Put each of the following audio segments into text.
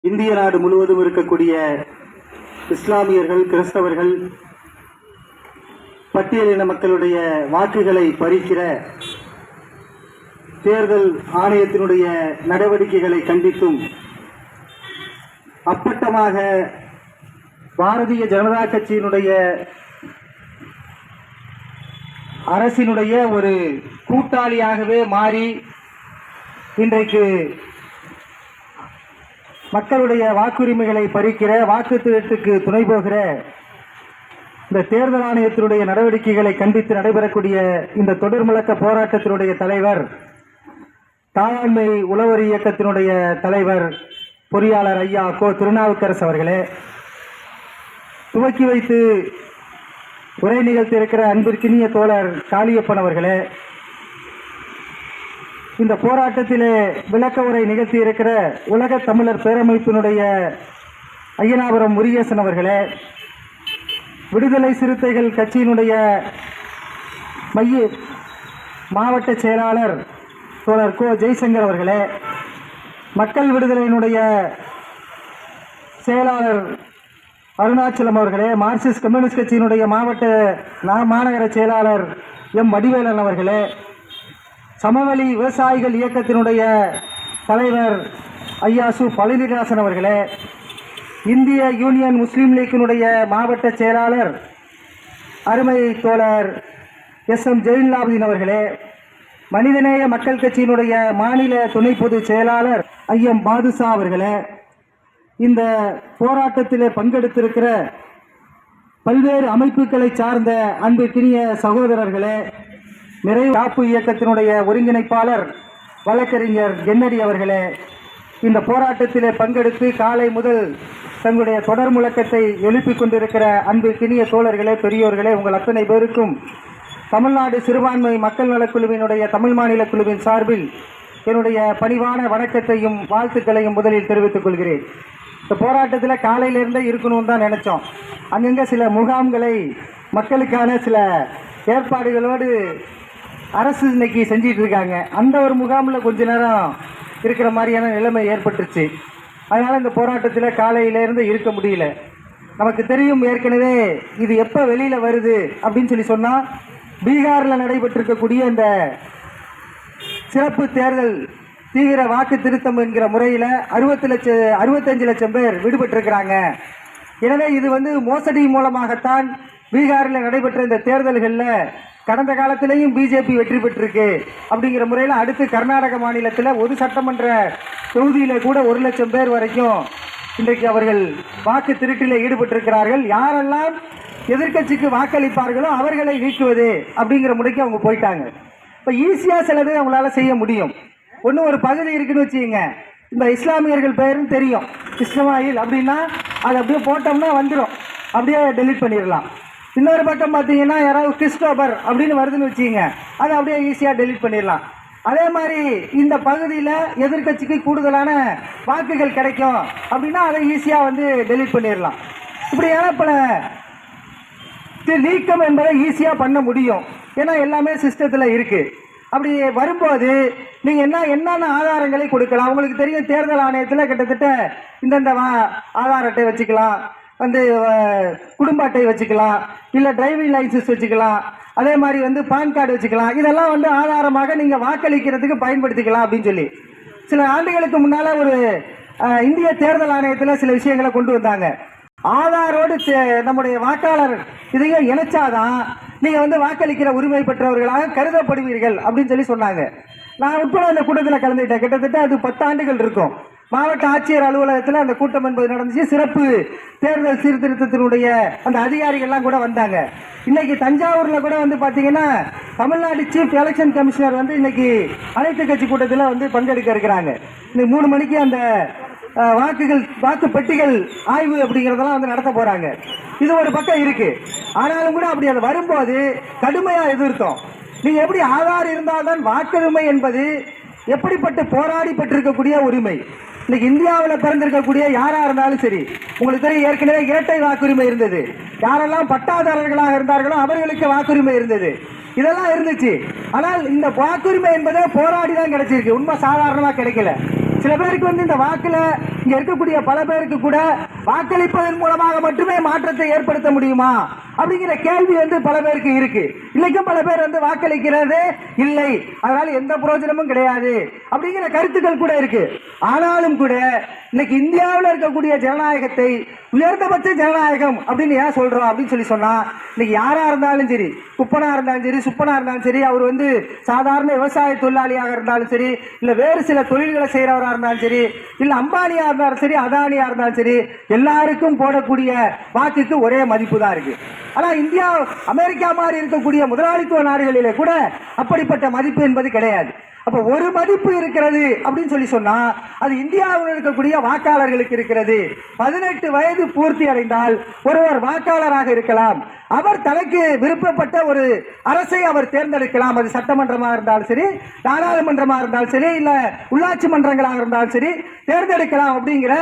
இந்திய நாடு முழுவதும் இருக்கக்கூடிய இஸ்லாமியர்கள், கிறிஸ்தவர்கள், பட்டியலின மக்களுடைய வாக்குகளை பறிக்கிற தேர்தல் ஆணையத்தினுடைய நடவடிக்கைகளை கண்டித்தும், அப்பட்டமாக பாரதிய ஜனதா கட்சியினுடைய அரசினுடைய ஒரு கூட்டாளியாகவே மாறி இன்றைக்கு மக்களுடைய வாக்குரிமைகளை பறிக்கிற, வாக்கு திருட்டுக்கு துணை போகிற இந்த தேர்தல் ஆணையத்தினுடைய நடவடிக்கைகளை கண்டித்து நடைபெறக்கூடிய இந்த தொடர் முழக்க போராட்டத்தினுடைய தலைவர், தாயாண்மை உழவர் இயக்கத்தினுடைய தலைவர் பொறியாளர் ஐயா கோ திருநாவுக்கரசு அவர்களே, துவக்கி வைத்து உரை நிகழ்த்தி இருக்கிற அன்பிற்கினிய தோழர் காளியப்பன் அவர்களே, இந்த போராட்டத்திலே விளக்க உரை நிகழ்த்தி இருக்கிற உலக தமிழர் பேரமைப்பினுடைய ஐயனாபுரம் முருகேசன் அவர்களே, விடுதலை சிறுத்தைகள் கட்சியினுடைய மைய மாவட்ட செயலாளர் தோழர் கோ ஜெய்சங்கர் அவர்களே, மக்கள் விடுதலையினுடைய செயலாளர் அருணாச்சலம் அவர்களே, மார்க்சிஸ்ட் கம்யூனிஸ்ட் கட்சியினுடைய மாநகர செயலாளர் எம் வடிவேலன் அவர்களே, சமவெளி விவசாயிகள் இயக்கத்தினுடைய தலைவர் ஐயா சு பழனிதாசன் அவர்களே, இந்திய யூனியன் முஸ்லீம் லீக்கினுடைய மாவட்ட செயலாளர் அருமை தோழர் எஸ்.எம். ஜெயின்லாபுதீன் அவர்களே, மனிதநேய மக்கள் கட்சியினுடைய மாநில துணை பொதுச் செயலாளர் ஐயம் பாதுஷா அவர்களே, இந்த போராட்டத்திலே பங்கெடுத்திருக்கிற பல்வேறு அமைப்புகளை சார்ந்த அன்பிற்கினிய சகோதரர்களே, நிறைவு காப்பு இயக்கத்தினுடைய ஒருங்கிணைப்பாளர் வழக்கறிஞர் கென்னடி அவர்களே, இந்த போராட்டத்திலே பங்கெடுத்து காலை முதல் தங்களுடைய தொடர் முழக்கத்தை எழுப்பிக் கொண்டிருக்கிற அன்பிற்கினிய தோழர்களே, பெரியோர்களே, உங்கள் அத்தனை பேருக்கும் தமிழ்நாடு சிறுபான்மை மக்கள் நலக்குழுவினுடைய தமிழ் மாநில குழுவின் சார்பில் என்னுடைய பணிவான வணக்கத்தையும் வாழ்த்துக்களையும் முதலில் தெரிவித்துக் கொள்கிறேன். இந்த போராட்டத்தில் காலையிலிருந்தே இருக்கணும்னு தான் நினைச்சோம். அங்கங்கே சில முகாம்களை மக்களுக்கான சில ஏற்பாடுகளோடு அரசு இன்னைக்கு செஞ்சிட்டு இருக்காங்க. அந்த ஒரு முகாமில் கொஞ்ச நேரம் இருக்கிற மாதிரியான நிலைமை ஏற்பட்டுருச்சு. அதனால் இந்த போராட்டத்தில் காலையிலேருந்து இருக்க முடியல. நமக்கு தெரியும் ஏற்கனவே இது எப்போ வெளியில் வருது அப்படின்னு சொன்னால், பீகாரில் நடைபெற்றிருக்கக்கூடிய இந்த சிறப்பு தேர்தல் தீவிர வாக்கு திருத்தம் என்கிற முறையில் 65 லட்சம் பேர் விடுபட்டிருக்கிறாங்க. எனவே இது மோசடி மூலமாகத்தான் பீகாரில் நடைபெற்ற இந்த தேர்தல்களில் கடந்த காலத்திலேயும் பிஜேபி வெற்றி பெற்றிருக்கு அப்படிங்கிற முறையில் அடுத்து கர்நாடக மாநிலத்தில் ஒரு சட்டமன்ற தொகுதியில் கூட 1 லட்சம் பேர் வரைக்கும் இன்றைக்கு அவர்கள் வாக்கு திருட்டில் ஈடுபட்டிருக்கிறார்கள். யாரெல்லாம் எதிர்கட்சிக்கு வாக்களிப்பார்களோ அவர்களை நீக்குவது அப்படிங்கிற முறைக்கு அவங்க போயிட்டாங்க. இப்போ ஈஸியாக சிலது அவங்களால செய்ய முடியும். ஒன்று, ஒரு பகுதி இருக்குன்னு வச்சுக்கோங்க, இந்த இஸ்லாமியர்கள் பெயரும் தெரியும், இஸ்மாயில் அப்படின்னா அதை அப்படியே போட்டோம்னா வந்துடும், அப்படியே டெலீட் பண்ணிடலாம். இன்னொரு பக்கம் பார்த்தீங்கன்னா யாராவது கிறிஸ்டோபர் அப்படின்னு வருதுன்னு வச்சுக்கோங்க, அதை அப்படியே ஈஸியாக டெலீட் பண்ணிடலாம். அதே மாதிரி இந்த பகுதியில் எதிர்கட்சிக்கு கூடுதலான வாக்குகள் கிடைக்கும் அப்படின்னா அதை ஈஸியாக டெலீட் பண்ணிடலாம். இப்படியான பல நீக்கம் என்பதை ஈஸியாக பண்ண முடியும். ஏன்னா எல்லாமே சிஸ்டத்தில் இருக்குது. அப்படி வரும்போது நீங்கள் என்னென்ன ஆதாரங்களை கொடுக்கலாம். உங்களுக்கு தெரியும், தேர்தல் ஆணையத்தில் கிட்டத்தட்ட இந்தந்த ஆதார் அட்டை வச்சுக்கலாம், குடும்ப அட்டை வச்சுக்கலாம், இல்லை டிரைவிங் லைசன்ஸ் வச்சுக்கலாம், அதே மாதிரி பான் கார்டு வச்சுக்கலாம். இதெல்லாம் ஆதாரமாக நீங்கள் வாக்களிக்கிறதுக்கு பயன்படுத்திக்கலாம் அப்படின்னு சொல்லி சில ஆண்டுகளுக்கு முன்னால் ஒரு இந்திய தேர்தல் ஆணையத்தில் சில விஷயங்களை கொண்டு வந்தாங்க. ஆதாரோடு நம்முடைய வாக்காளர் இதையும் இணைச்சாதான் நீங்கள் வாக்களிக்கிற உரிமை பெற்றவர்களாக கருதப்படுவீர்கள் அப்படின்னு சொல்லி சொன்னாங்க. நான் உட்பட அந்த கூட்டத்தில் கலந்துக்கிட்டேன். கிட்டத்தட்ட அது 10 ஆண்டுகள் இருக்கும். மாவட்ட ஆட்சியர் அலுவலகத்தில் அந்த கூட்டம் என்பது நடந்துச்சு. சிறப்பு தேர்தல் சீர்திருத்தத்தினுடைய அந்த அதிகாரிகள்லாம் கூட வந்தாங்க. இன்னைக்கு தஞ்சாவூரில் கூட பார்த்தீங்கன்னா தமிழ்நாடு சீஃப் எலெக்ஷன் கமிஷனர் இன்னைக்கு அனைத்து கட்சி கூட்டத்தில் பங்கெடுக்க இருக்கிறாங்க. இன்னைக்கு 3 மணிக்கு அந்த வாக்கு பெட்டிகள் ஆய்வு அப்படிங்கிறதெல்லாம் நடத்த போறாங்க. இது ஒரு பக்கம் இருக்கு. ஆனாலும் கூட அப்படி அது வரும்போது கடுமையா எதிர்த்தோம். நீங்க எப்படி ஆதார் இருந்தால்தான் வாக்குரிமை என்பது எப்படிப்பட்ட போராடி பெற்றிருக்கக்கூடிய உரிமை. இன்னைக்கு இந்தியாவில் பிறந்திருக்கக்கூடிய யாரா இருந்தாலும் சரி, உங்களுக்கு தெரியும் ஏற்கனவே இரட்டை வாக்குரிமை இருந்தது. யாரெல்லாம் பட்டாதாரர்களாக இருந்தார்களோ அவர்களுக்கு வாக்குரிமை இருந்தது. இதெல்லாம் இருந்துச்சு. ஆனால் இந்த வாக்குரிமை என்பதே போராடி தான் கிடைச்சிருக்கு. உண்மை சாதாரணமாக கிடைக்கல. சில பேருக்கு வந்து இந்த வாக்குல இங்க இருக்கக்கூடிய பல பேருக்கு கூட வாக்களிப்பதன் மூலமாக மட்டுமே மாற்றத்தை ஏற்படுத்த முடியுமா அப்படிங்கிற கேள்வி வந்து பல பேருக்கு இருக்கு. இன்னைக்கும் பல பேர் வந்து வாக்களிக்கிறது இல்லை, அதனால எந்த பிரயோஜனமும் கிடையாது அப்படிங்கிற கருத்துக்கள் கூட இருக்கு. ஆனாலும் கூட இன்னைக்கு இந்தியாவில் இருக்கக்கூடிய ஜனநாயகத்தை உயர்ந்தபட்ச ஜனநாயகம் அப்படின்னு ஏன் சொல்றோம் அப்படின்னு சொன்னா, இன்னைக்கு யாரா இருந்தாலும் சரி, குப்பனா இருந்தாலும் சரி, சுப்பனா இருந்தாலும் சரி, அவர் வந்து சாதாரண விவசாய தொழிலாளியாக இருந்தாலும் சரி, இல்ல வேறு சில தொழில்களை செய்யறவராக இருந்தாலும் சரி, இல்ல அம்பானியா இருந்தாலும் சரி, அதானியா இருந்தாலும் சரி, எல்லாருக்கும் போடக்கூடிய வாக்குக்கு ஒரே மதிப்பு தான் இருக்கு. ஆனா இந்தியா, அமெரிக்கா மாதிரி இருக்கக்கூடிய முதலாளித்துவ நாடுகளிலே கூட அப்படிப்பட்ட மதிப்பு என்பது கிடையாது. அப்ப ஒரு மதிப்பு இருக்கிறது அப்படின்னு சொன்னா அது இந்தியாவில் இருக்கக்கூடிய வாக்காளர்களுக்கு இருக்கிறது. 18 வயது பூர்த்தி அடைந்தால் ஒருவர் வாக்காளராக இருக்கலாம். அவர் தனக்கு விருப்பப்பட்ட ஒரு அரசை அவர் தேர்ந்தெடுக்கலாம். அது சட்டமன்றமாக இருந்தாலும் சரி, நாடாளுமன்றமாக இருந்தாலும் சரி, இல்ல உள்ளாட்சி மன்றங்களாக இருந்தாலும் சரி தேர்ந்தெடுக்கலாம். அப்படிங்கிற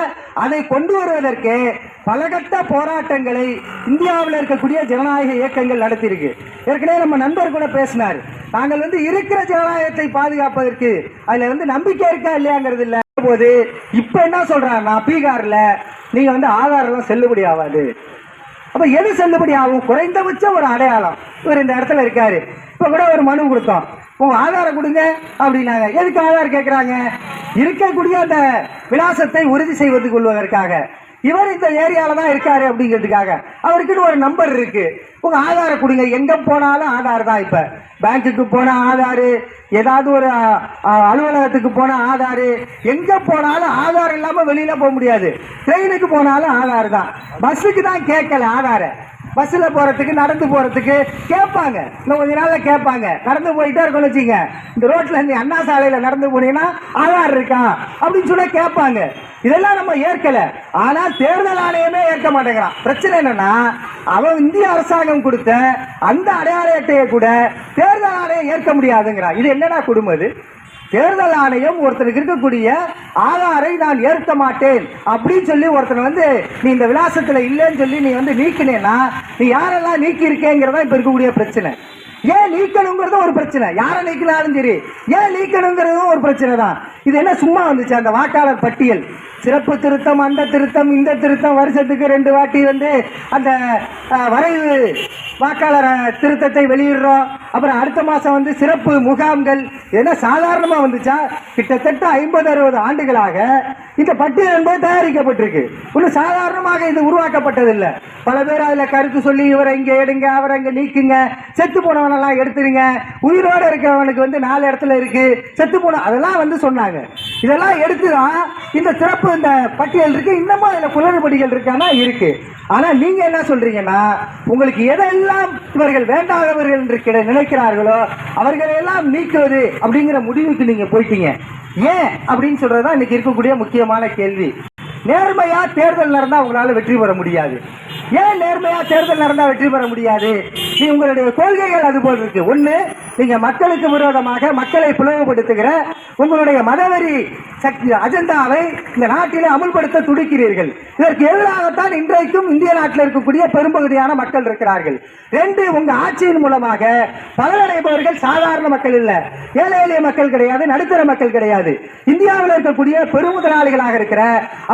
அதை கொண்டு வருவதற்கு பலகட்ட போராட்டங்களை இந்தியாவில் இருக்கக்கூடிய ஜனநாயக இயக்கங்கள் நடத்தியிருக்கு. ஏற்கனவே நம்ம நண்பர் கூட பேசினார், நாங்கள் வந்து இருக்கிற ஜனநாயகத்தை பாதுகாப்பதற்கு அதுல வந்து நம்பிக்கை இருக்கா இல்லையாங்கிறது இல்ல போது. இப்ப என்ன சொல்றாங்கன்னா, பீகார்ல நீங்க வந்து ஆதாரம் செல்லுபடி ஆகாது. அப்ப எது செல்லுபடி ஆகும்? குறைந்தபட்சம் ஒரு அடையாளம். இவர் இந்த இடத்துல இருக்காரு, இப்ப கூட ஒரு மனு கொடுத்தோம், உங்க ஆதாரம் கொடுங்க அப்படின்னாங்க. எதுக்கு ஆதார் கேட்கிறாங்க? இருக்கக்கூடிய அந்த விலாசத்தை உறுதி செய்வது கொள்வதற்காக. இவர் இந்த ஏரியால தான் இருக்காரு அப்படிங்கிறதுக்காக. அவருக்குன்னு ஒரு நம்பர் இருக்கு, உங்க ஆதாரம் கொடுங்க. எங்க போனாலும் ஆதார் தான். இப்ப பேங்குக்கு போனா ஆதாரு, ஏதாவது ஒரு அலுவலகத்துக்கு போனா ஆதாரு, எங்க போனாலும் ஆதார் இல்லாம வெளியில போக முடியாது. ட்ரெயினுக்கு போனாலும் ஆதார் தான். பஸ்ஸுக்கு தான் கேட்கல ஆதார. பஸ்ல போறதுக்கு, நடந்து போறதுக்கு கேட்பாங்க. இன்னும் கொஞ்ச நாள்ல கேட்பாங்க. நடந்து போயிட்டே இருக்கணும் வச்சுங்க, இந்த ரோட்ல இருந்து அண்ணா சாலையில நடந்து போனீங்கன்னா ஆதார் இருக்கா அப்படின்னு சொல்ல கேட்பாங்க. இதெல்லாம் நம்ம ஏற்கல. ஆனா தேர்தல் ஆணையமே ஏற்க மாட்டேங்கிறான். பிரச்சனை என்னன்னா, அவன் இந்திய அரசாங்கம் கொடுத்த அந்த அடையாள அட்டையை கூட தேர்தல் ஆணையம் ஏற்க முடியாதுங்கிறான். இது என்னன்னா குடும்பம்? இது தேர்தல் ஆணையம் ஒருத்தருக்கு இருக்கக்கூடிய ஆதாரை நான் ஏற்க மாட்டேன் அப்படின்னு சொல்லி ஒருத்தர் வந்து நீ இந்த விலாசத்துல இல்லைன்னு சொல்லி நீ வந்து நீக்கினேன்னா, நீ யாரெல்லாம் நீக்கி இருக்கேங்கிறதா இப்ப இருக்கக்கூடிய பிரச்சனை. ஏன் நீக்கணுங்கிறது ஒரு பிரச்சனை, யாரை நீக்கினாலும் சரி ஏன் நீக்கணுங்கிறதும் ஒரு பிரச்சனை தான். இது என்ன சும்மா வந்துச்சு? அந்த வாக்காளர் பட்டியல் சிறப்பு திருத்தம், அந்த திருத்தம், இந்த திருத்தம், வருஷத்துக்கு 2 வாட்டி வந்து அந்த வரைவு வாக்காளர் திருத்தத்தை வெளியிடுறோம். அப்புறம் அடுத்த மாசம் வந்து சிறப்பு முகாம்கள். என்ன சாதாரணமா வந்துச்சா? கிட்டத்தட்ட 50-60 ஆண்டுகளாக இந்த பட்டியல் என்பது தயாரிக்கப்பட்டிருக்கு. ஒன்றும் சாதாரணமாக இது உருவாக்கப்பட்டதில்லை. பல பேர் அதுல கருத்து சொல்லி இவரை இங்க எடுங்க, அவரை இங்க நீக்குங்க, செத்து போனவனெல்லாம் எடுத்துருங்க, உயிரோடு இருக்கிறவனுக்கு வந்து 4 இடத்துல இருக்கு, செத்து போன அதெல்லாம் வந்து சொன்னாங்க. இதெல்லாம் எடுத்துதான் இந்த சிறப்பு இந்த பட்டியல் இருக்கு. இன்னமும் அதுல குளறுபடிகள் இருக்கானா? இருக்கு. ஆனா நீங்க என்ன சொல்றீங்கன்னா, உங்களுக்கு எதெல்லாம் இவர்கள் வேண்டாதவர்கள் என்று நினைக்கிறார்களோ அவர்களெல்லாம் நீக்குவது அப்படிங்கிற முடிவுக்கு நீங்க போயிட்டீங்க. ஏன் அப்படின்னு சொல்றதுதான் இன்னைக்கு இருக்கக்கூடிய முக்கியமான கேள்வி. நேர்மையா தேர்தல் நடந்தா உங்களால வெற்றி பெற முடியாது. ஏன் நேர்மையா தேர்தல் நடந்தா வெற்றி பெற முடியாது? நீ உங்களுடைய கொள்கைகள் அது போல் இருக்கு. ஒண்ணு, நீங்க மக்களுக்கு விரோதமாக மக்களை பிளவுபடுத்துகிற உங்களுடைய மதவெறி சக்தி அஜெண்டாவை இந்த நாட்டிலே அமுல்படுத்த துடிக்கிறீர்கள். இதற்கு எதிராகத்தான் இன்றைக்கும் இந்திய நாட்டில் இருக்கக்கூடிய பெரும்பகுதியான மக்கள் இருக்கிறார்கள். 2, உங்க ஆட்சியின் மூலமாக பலனடைபவர்கள் சாதாரண மக்கள் இல்ல, ஏழை எளிய மக்கள் கிடையாது, நடுத்தர மக்கள் கிடையாது. இந்தியாவில் இருக்கக்கூடிய பெருமுதலாளிகளாக இருக்கிற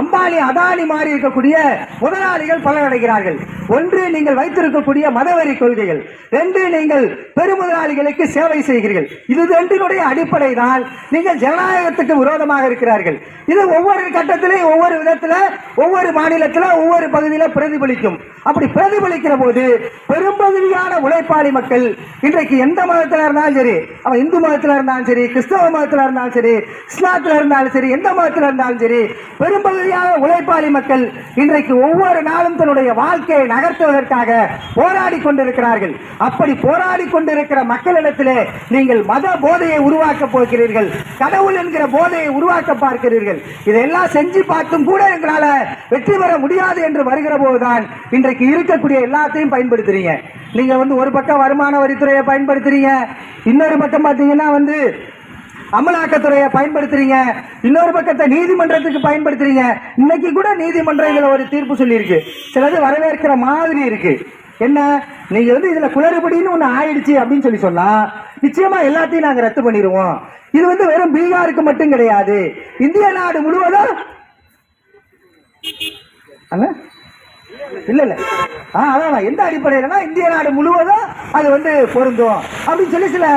அம்பானி, அதானி மாதிரி இருக்கக்கூடிய முதலாளிகள் பலனடைகிறார்கள். 1, நீங்கள் வைத்திருக்கக்கூடிய மதவெறி கொள்கைகள். 2, நீங்கள் பெருமுதலாளிகளுக்கு சேவை செய்கிறீர்கள். இது 2னுடைய அடிப்படை தான் நீங்கள் ஜனநாயகத்துக்கு விரோதமாக இருக்கிறார்கள். இது ஒவ்வொரு கட்டத்திலும், ஒவ்வொரு விதத்தில், ஒவ்வொரு மாநிலத்தில், ஒவ்வொரு பகுதியில் பிரதிபலிக்கும். அப்படி பிரதிபலிக்கிற போது பெரும்பகுதியான உழைப்பாளி மக்கள் இன்றைக்கு எந்த மதத்தில் இருந்தாலும் சரி, அவன் இந்து மதத்தில் இருந்தாலும் சரி, கிறிஸ்தவ மதத்தில் இருந்தாலும் சரி, இஸ்லாத்தில் இருந்தாலும் சரி, எந்த மதத்தில் இருந்தாலும் சரி, பெரும்பகுதியான உழைப்பாளி மக்கள் இன்றைக்கு ஒவ்வொரு நாளும் தன்னுடைய வாழ்க்கையை நகர்த்துவதற்காக போராடி கொண்டிருக்கிறார்கள். அப்படி போராடி கொண்டிருக்கிற மக்களிடத்திலே நீங்கள் மத போதையை உருவாக்க போகிறீர்கள், கடவுள் என்கிற போதையை உருவாக்க பார்க்கிறீர்கள். இதெல்லாம் செஞ்சு பார்த்தும் கூட எங்களால வெற்றி பெற முடியாது என்று வருகிற போதுதான் இன்றைக்கு இருக்கக்கூடிய எல்லாத்தையும் பயன்படுத்துறீங்க. நீங்க வந்து ஒரு பக்கம் வருமான வரித்துறையை பயன்படுத்துறீங்க, இன்னொரு பக்கம் பாத்தீங்கன்னா வந்து அமலாக்கத்துறையை பயன்படுத்துறீங்க, இன்னொரு பக்கத்தை நீதிமன்றத்துக்கு பயன்படுத்துறீங்க. இன்னைக்கு கூட நீதிமன்றம் இதுல ஒரு தீர்ப்பு சொல்லி இருக்கு, சிலது வரவேற்கிற மாதிரி இருக்கு. என்ன, நீங்க வந்து இதுல குளறுபடின்னு ஒண்ணு ஆயிடுச்சு அப்படின்னு சொல்லி சொன்னா நிச்சயமா எல்லாத்தையும் நாங்க ரத்து பண்ணிடுவோம். இது வந்து வெறும் பீகாருக்கு மட்டும் கிடையாது, இந்திய நாடு முழுவதும் இல்ல இல்ல அதான் எந்த அடிப்படையிலனா இந்திய நாடு முழுவதும் அது வந்து பொருந்தும் அப்படின்னு சொல்லி சில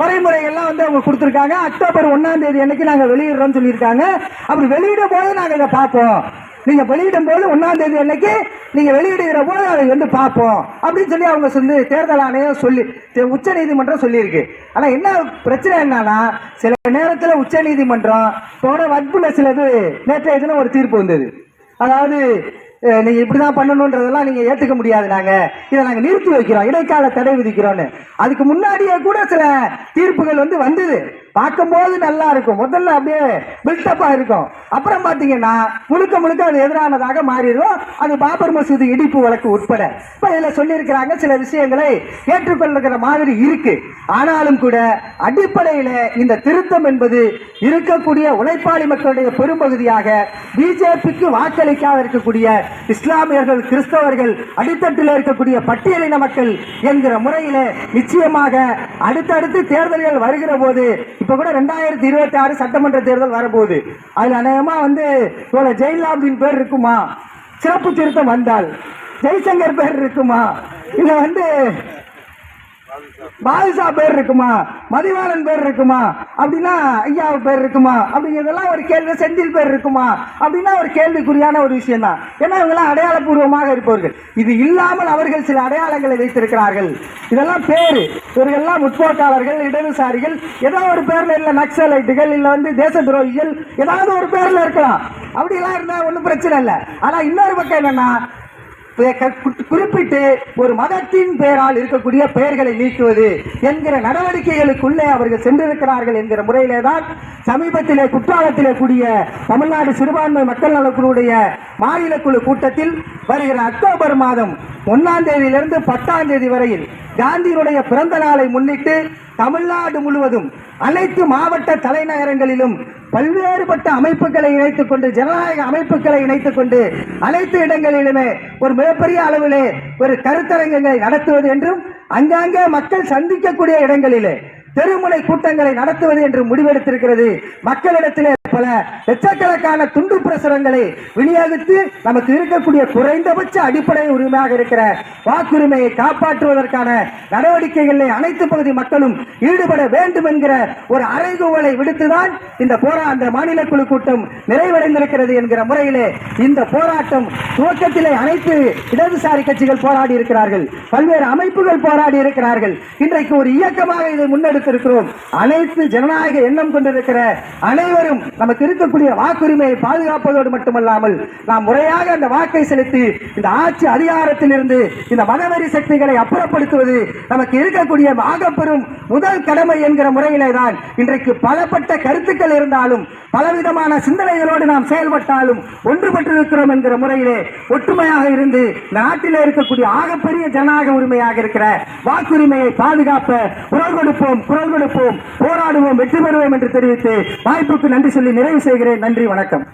வரைமுறைகள்லாம் வந்து அவங்க கொடுத்துருக்காங்க. அக்டோபர் 1ஆம் தேதி அன்னைக்கு நாங்க வெளியிடுறோம்னு சொல்லியிருக்காங்க. அப்படி வெளியிடும் போது நாங்க இதை பார்ப்போம். நீங்க வெளியிடும் போது 1ஆம் தேதி அன்னைக்கு நீங்க வெளியிடுகிற போது அதை வந்து பார்ப்போம் அப்படின்னு சொல்லி அவங்க சொல்லி தேர்தல் ஆணையம் சொல்லி உச்ச நீதிமன்றம் சொல்லியிருக்கு. ஆனா என்ன பிரச்சனை என்னன்னா, சில நேரத்தில் உச்ச நீதிமன்றம் போன வன்புல சிலது நேற்றைய தினம் ஒரு தீர்ப்பு வந்தது. அதாவது நீங்க இப்படிதான் பண்ணணும்ன்றதெல்லாம் நீங்க ஏத்துக்க முடியாது, நாங்க இதை நாங்க நிறுத்தி வைக்கிறோம், இடைக்கால தடை விதிக்கிறோம்னு. அதுக்கு முன்னாடியே கூட சில தீர்ப்புகள் வந்து வந்தது. பார்க்கும்போது நல்லா இருக்கும், முதல்ல அப்படியே பில்டப்பா இருக்கும், அப்புறம் பாத்தீங்கன்னா முழுக்க முழுக்க அது எதிரானதாக மாறிடும். அது பாபர் மசூதி இடிப்பு வழக்கு உட்பட இப்ப இதுல சொல்லி இருக்கிறாங்க. சில விஷயங்களை ஏற்றுக்கொள்ளுகிற மாதிரி இருக்கு. ஆனாலும் கூட அடிப்படையில இந்த திருத்தம் என்பது இருக்கக்கூடிய உழைப்பாளி மக்களுடைய பெரும்பகுதியாக பிஜேபிக்கு வாக்களிக்காத இருக்கக்கூடிய இஸ்லாமியர்கள், கிறிஸ்தவர்கள், அடித்தட்டில் இருக்கக்கூடிய பட்டியலின மக்கள் என்கிற முறையில நிச்சயமாக அடுத்தடுத்து தேர்தல்கள் வருகிற போது, இப்ப கூட 2026 சட்டமன்ற தேர்தல் வரப்போகுது. அதுல அநேகமா வந்து ஜெயலலிதாவின் பேர் இருக்குமா, சிறப்பு திருத்தம் வந்தால் ஜெய்சங்கர் பேர் இருக்குமா, இல்ல வந்து பாதுஷா பேர் இருக்குமா, மதிவாளன் பேர் இருக்குமா, அப்படின்னா ஐயா பேர் இருக்குமா, அப்படிங்கிறதெல்லாம் ஒரு கேள்வி. செந்தில் பேர் இருக்குமா அப்படின்னா ஒரு கேள்விக்குறியான ஒரு விஷயம் தான். ஏன்னா இவங்கெல்லாம் அடையாளப்பூர்வமாக இருப்பவர்கள். இது இல்லாமல் அவர்கள் சில அடையாளங்களை வைத்திருக்கிறார்கள். இதெல்லாம் பேரு, இவர்கள்லாம் முற்போக்காளர்கள், இடதுசாரிகள், ஏதோ ஒரு பேர்ல இல்ல நக்சலைட்டுகள், இல்ல வந்து தேச துரோகிகள், ஏதாவது ஒரு பேர்ல இருக்கலாம். அப்படி எல்லாம் இருந்தா ஒன்றும் பிரச்சனை இல்லை. ஆனா இன்னொரு பக்கம் என்னன்னா, குறிப்பிட்டு ஒரு மதத்தின் பெயரால் இருக்கக்கூடிய பெயர்களை நீக்குவது என்கிற நடவடிக்கைகளுக்குள்ளே அவர்கள் சென்றிருக்கிறார்கள் என்கிற முறையிலே தான் சமீபத்திலே குற்றாலத்திலே கூடிய தமிழ்நாடு சிறுபான்மை மக்கள் நலக்குழுவுடைய மாநில குழு கூட்டத்தில் வருகிற அக்டோபர் மாதம் 1ஆம் தேதியிலிருந்து 10ஆம் தேதி வரையில் காந்தியினுடைய பிறந்த நாளை முன்னிட்டு தமிழ்நாடு முழுவதும் அனைத்து மாவட்ட தலைநகரங்களிலும் பல்வேறுபட்ட அமைப்புகளை இணைத்துக் கொண்டு, ஜனநாயக அமைப்புகளை இணைத்துக் கொண்டு அனைத்து இடங்களிலுமே ஒரு மிகப்பெரிய அளவிலே ஒரு கருத்தரங்கங்களை நடத்துவது என்றும், அங்கங்கே மக்கள் சந்திக்கக்கூடிய இடங்களிலே தெருமுனை கூட்டங்களை நடத்துவது என்று முடிவெடுத்திருக்கிறது. மக்களிடத்திலே பல லட்சக்கணக்கான துண்டு பிரசுரங்களை விநியோகித்து நமக்கு இருக்கக்கூடிய குறைந்தபட்ச அடிப்படை உரிமையாக இருக்கிற வாக்குரிமையை காப்பாற்றுவதற்கான நடவடிக்கைகளில் அனைத்து பகுதி மக்களும் ஈடுபட வேண்டும் என்கிற ஒரு அறைகூவலை விடுத்துதான் இந்த மாநில குழு கூட்டம் நிறைவடைந்திருக்கிறது என்கிற முறையிலே இந்த போராட்டம் துவக்கத்திலே அனைத்து இடதுசாரி கட்சிகள் போராடி இருக்கிறார்கள், பல்வேறு அமைப்புகள் போராடி இருக்கிறார்கள். இன்றைக்கு ஒரு இயக்கமாக இதை முன்னெடுத்திருக்கிறோம். அனைத்து ஜனநாயக எண்ணம் கொண்டிருக்கிற அனைவரும் நமக்கு இருக்கக்கூடிய வாக்குரிமையை பாதுகாப்பதோடு மட்டுமல்லாமல் நாம் முறையாக அந்த வாக்கை செலுத்தி இந்த ஆட்சி அதிகாரத்தில் இருந்து இந்த மதவெறி சக்திகளை அப்புறப்படுத்துவது நமக்கு இருக்கக்கூடிய ஆகப்பெரும் முதல் கடமை என்கிற முறையிலே தான் இன்றைக்கு பலப்பட்ட கருத்துக்கள் இருந்தாலும், பலவிதமான சிந்தனைகளோடு நாம் செயல்பட்டாலும் ஒன்றுபட்டிருக்கிறோம் என்கிற முறையிலே ஒற்றுமையாக இருந்து நாட்டிலே இருக்கக்கூடிய ஆகப்பெரிய ஜனநாயக உரிமையாக இருக்கிற வாக்குரிமையை பாதுகாப்ப குரல் கொடுப்போம், போராடுவோம், வெற்றி பெறுவோம் என்று தெரிவித்து வாய்ப்புக்கு நன்றி சொல்லி நிறைவு செய்கிறேன். நன்றி, வணக்கம்.